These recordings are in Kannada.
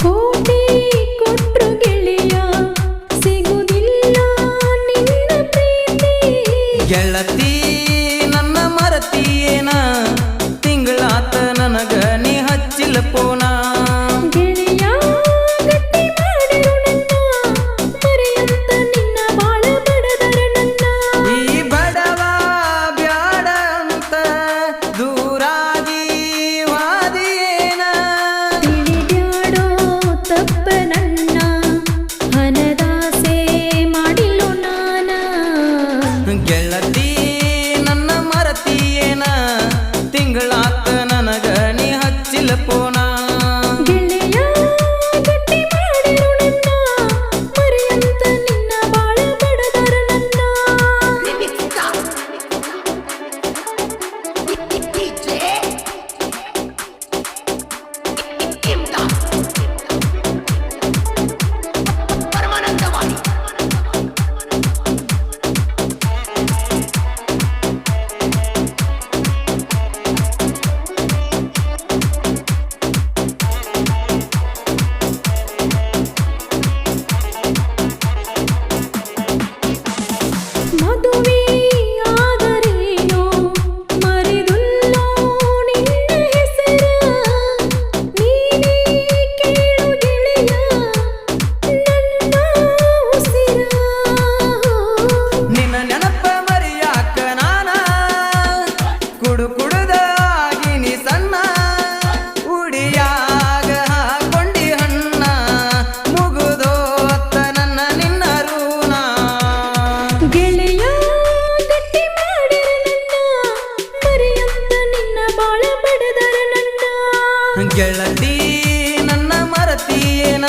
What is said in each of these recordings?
ಕೋಟಿ ಕೊಟ್ರು ಗೆಳೆಯ ಸಿಗುವುದಿಲ್ಲ ನಿನ್ನ ಪ್ರೀತಿ. ಗೆಳತಿ ನನ್ನ ಮರತಿಯೇನ ತಿಂಗಳಾತ ನನಗ ನೀ ಹಚ್ಚಿಲ್ಲ ಪೋನ. ಗೆಳೆಯ ಗಟ್ಟಿ ಮಾಡಿರು ನನ್ನ ಮರೆಯಂತ ನಿನ್ನ ಬಾಳ ಬಡದರ ನನ್ನ. ಈ ಬಡವ ಬ್ಯಾಡ ಅಂತ ದೂರಾಗಿ ವಾದಿಯೇನ. ತಿಳಿದ್ಯಾಡೋ ತಪ್ಪ ನನ್ನ ಹಣದಾಸೆ ಮಾಡಿಲ್ಲೋ ನಾನ. ಗೆಳತಿ ನನ್ನ ಮರತಿಯೇನ ತಿಂಗಳಾತ ನನಗ ನೀ ಹಚ್ಚಿಲ್ಲ ಪೋನ. ಗೆಳೆಯ ಗಟ್ಟಿ ಮಾಡಿರು ನನ್ನ ಮರೆಯಂತ ನಿನ್ನ ಬಾಳ ಬಡದರ ನನ್ನ. ಮದುವೆ ಆದರೇನೋ ಮರೆದುಲ್ಲೋ ನಿನ್ನ ಹೆಸರ. ನೀನೇ ಕೇಳು ಗೆಳೆಯ ನನ್ನ ಉಸಿರ. ನಿನ್ನ ನೆನಪ ಮರಿಯಾಕ ನಾನ ಕುಡುದ ಆಗಿನಿ ಸಣ್ಣ. ಉಡಿಯಾಗ ಹಾಕೊಂಡಿ ಹಣ್ಣ ಮುಗುದೋತ್ತ ನನ್ನ ನಿನ್ನ ಋಣ. ಗೆಳೆಯ ಗಟ್ಟಿ ಮಾಡಿರು ನನ್ನ ಮರೆಯಂತ ನಿನ್ನ ಬಾಳ ಬಡದರ ನನ್ನ. ಗೆಳತಿ ನನ್ನ ಮರತಿಯೇನ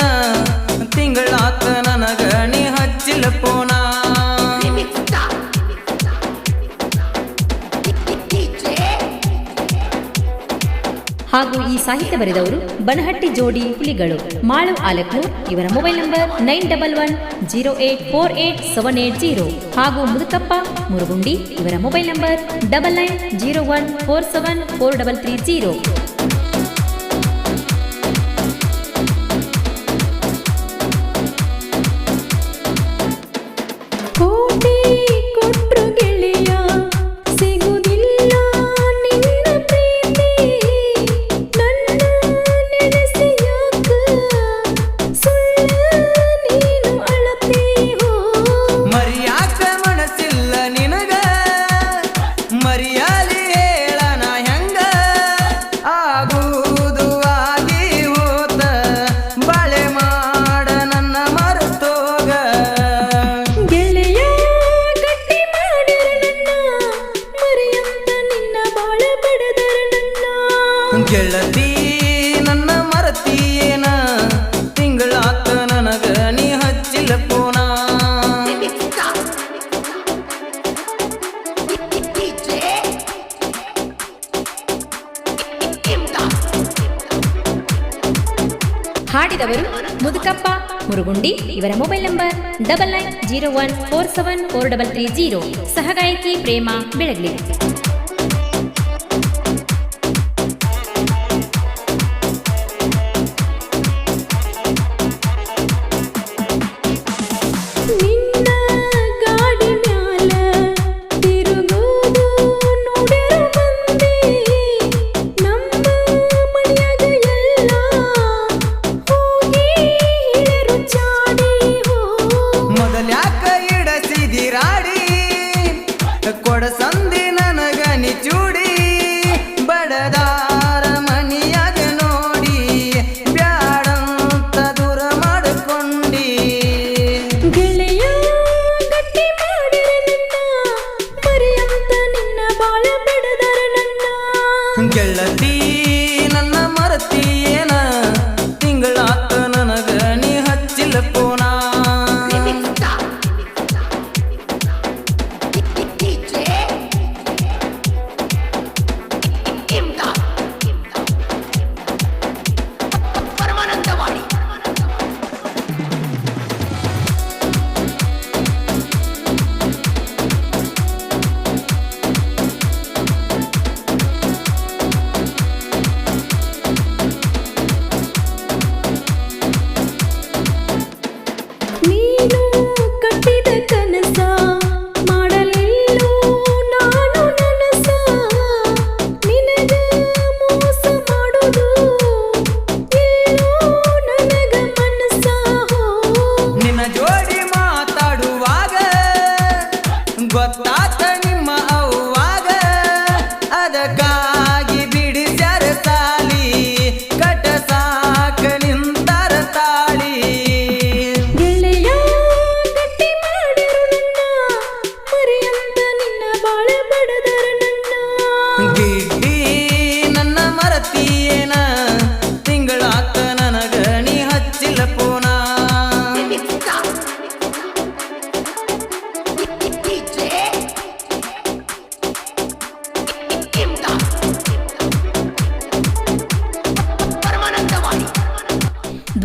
ತಿಂಗಳಾತ ನನಗ ನೀ ಹಚ್ಚಿಲ್ಲ ಪೋನ. ಹಾಗೂ ಈ ಸಾಹಿತ್ಯ ಬರೆದವರು ಬನಹಟ್ಟಿ ಜೋಡಿ ಹುಲಿಗಳು, ಮಾಳು ಆಲಕ್ನೂರ್. ಇವರ ಮೊಬೈಲ್ ನಂಬರ್ 9110848780. ಹಾಗೂ ಮುದುಕಪ್ಪ ಮುರುಗುಂಡಿ. ಇವರ ಮೊಬೈಲ್ ನಂಬರ್ 9901474330. ಕೋಟಿ ಕೊಟ್ರು ಗೆಳೆಯ ಸಿಗುವುದಿಲ್ಲ ನಿನ್ನ ಪ್ರೀತಿ. ನನ್ನ ನೆನೆಸಿ ಯಾಕ ಸುಳ್ಳ ನೀನು ಅಳತೀಹೋ. ಮರಿಯಾಕ ಮನಸ್ಸಿಲ್ಲ ನಿನಗ ಮರಿಯಾಲಿ ಹೇಳನ ಹೆಂಗ. ಆಗುವುದು ಆಗಿ ಹೋತ ಬಾಳೆ ಮಾಡ ನನ್ನ ಮರೆತೋಗ. ಗೆಳೆಯ ಗಟ್ಟಿ ಮಾಡಿರು ನನ್ನ ಮರೆಯಂತ ನಿನ್ನ ಬಾಳ ಬಡದರ ನನ್ನ. ಗೆಳತಿ ನನ್ನ ಮರತಿಯೇನ ತಿಂಗಳಾತ ನನಗ ನೀ ಹಚ್ಚಿಲ್ಲ ಪೋನ. ಹಾಡಿದವರು ಮುದುಕಪ್ಪ ಮುರುಗುಂಡಿ. ಇವರ ಮೊಬೈಲ್ ನಂಬರ್ 9901474330. ಸಹಗಾಯಕಿ ಪ್ರೇಮ ಬೆಳಗ್ಲಿ. ನಿನ್ನ ಗಾಡಿ ಮ್ಯಾಲ ತಿರುಗೋದು ನೋಡ್ಯಾರ ಮಂದಿ. ನಮ್ಮ ಮನ್ಯಾಗ ಎಲ್ಲ ಹೋಗಿ ಇಳಿರು ಚಾಡಿ ಹೋ. ಮೊದಲ್ಯಾಕ ಇಡಸಿದಿರಾಡಿ ಕೊಡ ಸಂದಿ ನನ್ನ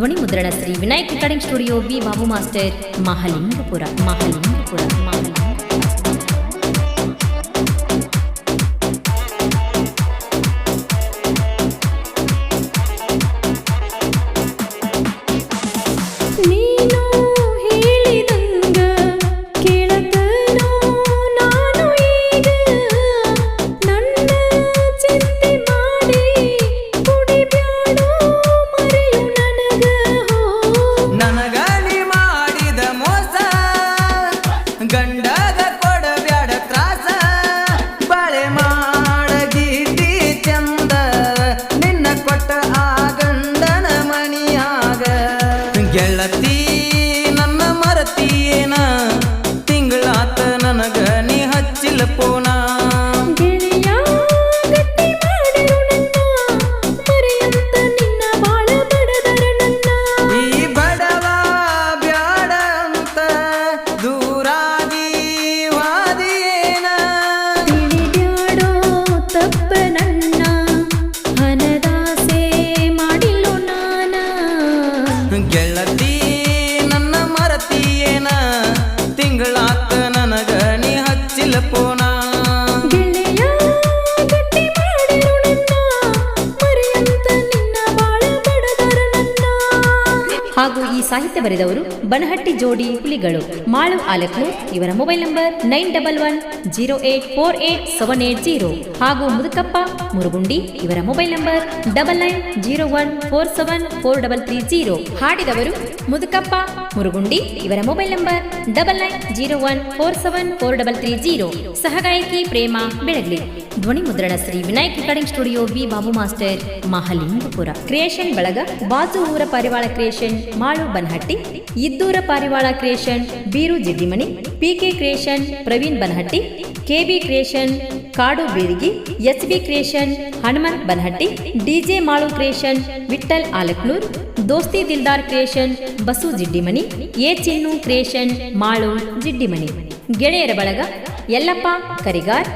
ಧ್ವನಿ ಮುದ್ರಣ Shri Vinayak recording studio B Babu master Mahalingapura. ನೀನು ಹೇಳಿದಂಗ ಕೇಳತನೋ ನಾನು ಈಗ ನನ್ನ ಚಿಂತೆ ಮಾಡಿ ಕುಡಿಬ್ಯಾಡೋ ಮರೆಯು ನನಗ ನನಗಲಿ ಮಾಡಿದ ಮೋಸ ಗಂಡಗ ಕೊಡಬ್ಯಾಡ ತ್ರಾಸ ಬಾಳೆ ಮಾಡಗಿದ್ದಿ ಚಂದ ನಿನ್ನ ಕೊಟ್ಟ ಆ ಗಂಡನ ಮನಿಯಾಗ ಗೆಳತಿ ನನ್ನ ಮರತಿಯೇನ ತಿಂಗಳಾತ ನನಗ ನೀ ಹಚ್ಚಿಲ್ಲ ಪೋನ ಗೆಳೆಯ ಗಟ್ಟಿ ಮಾಡಿರು ನನ್ನ ಮರೆಯಂತ ನಿನ್ನ ಬಾಳ ಬಡದರ ನನ್ನ ಈ ಬಡವ ಬ್ಯಾಡ ಅಂತ ದೂರಾಗಿ ವಾದಿಯೇನ ತಿಳಿಬ್ಯಾಡೋ ತಪ್ಪ ನನ್ನ ಹಣದಾಸೆ ಮಾಡಿಲ್ಲೋ ನಾನ ಗೆಳತಿ ನನ್ನ ಮರತಿಯೇನ ತಿಂಗಳಾತ ನನಗ ನೀ ಹಚ್ಚಿಲ್ಲ ಪೋನ ಗೆಳೆಯ ಗಟ್ಟಿ ಮಾಡಿರು ನನ್ನ ಮರೆಯಂತ ನಿನ್ನ ಬಾಳ ಬಡದರ ನನ್ನ ಹಾಗೂ ಈ ಸಾಹಿತ್ಯ ಬರೆದವರು ಬನಹಟ್ಟಿ ಜೋಡಿ ಹುಲಿಗಳು, ಮಾಳು ಆಲಕ್ನೂರ್. ಇವರ ಮೊಬೈಲ್ ನಂಬರ್ 9110848780 ಹಾಗೂ ಮುದುಕಪ್ಪ ಮುರುಗುಂಡಿ. ಇವರ ಮೊಬೈಲ್ ನಂಬರ್ 9901474330. ಹಾಡಿದವರು ಮುದುಕಪ್ಪ ಮುರುಗುಂಡಿ. ಇವರ ಮೊಬೈಲ್ ನಂಬರ್ 9901474330. ಸಹಗಾಯಕಿ ಪ್ರೇಮ ಬೆಳಗ್ಲಿ. ಧ್ವನಿ ಮುದ್ರಣ Shri Vinayak recording studio B Babu master Mahalingapur. Creation ಬಳಗ ಬಾಜು ಊರ ಪಾರಿವಾಳ ಕ್ರಿಯೇಷನ್ ಮಾಳು ಬನಹಟ್ಟಿ, ಇದ್ದೂರ ಪಾರಿವಾಳ creation Biru Jiddimani, PK creation Praveen Banahatti, KB creation Kadu Birigi, HB creation Hanumant Banahatti, DJ Malu creation Vitthal Alaknur, Dosti Dildar creation Basu Jiddimani, A Chinnu creation Malu Jiddimani. ಗೆಳೆಯರ ಬಳಗ ಯಲ್ಲಪ್ಪ ಕರಿಗಾರ್,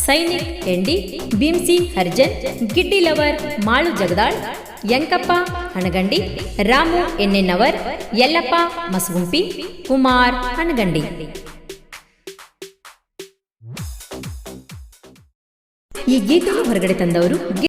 ಸೈನಿಕ್ ಎಂಡಿ, ಭೀಮ್ಸಿ ಹರ್ಜನ್, ಗಿಡ್ಡಿ ಲವರ್ ಮಾಳು ಜಗದಾಳ್, ಯಂಕಪ್ಪ ಹಣಗಂಡಿ, ರಾಮು ಎನ್ನೆನ್ನವರ್, ಯಲ್ಲಪ್ಪ ಮಸಗುಂಪಿ, ಕುಮಾರ್ ಹಣಗಂಡಿ. ಈ ಗೀತೆಯನ್ನು ಹೊರಗಡೆ ತಂದವರು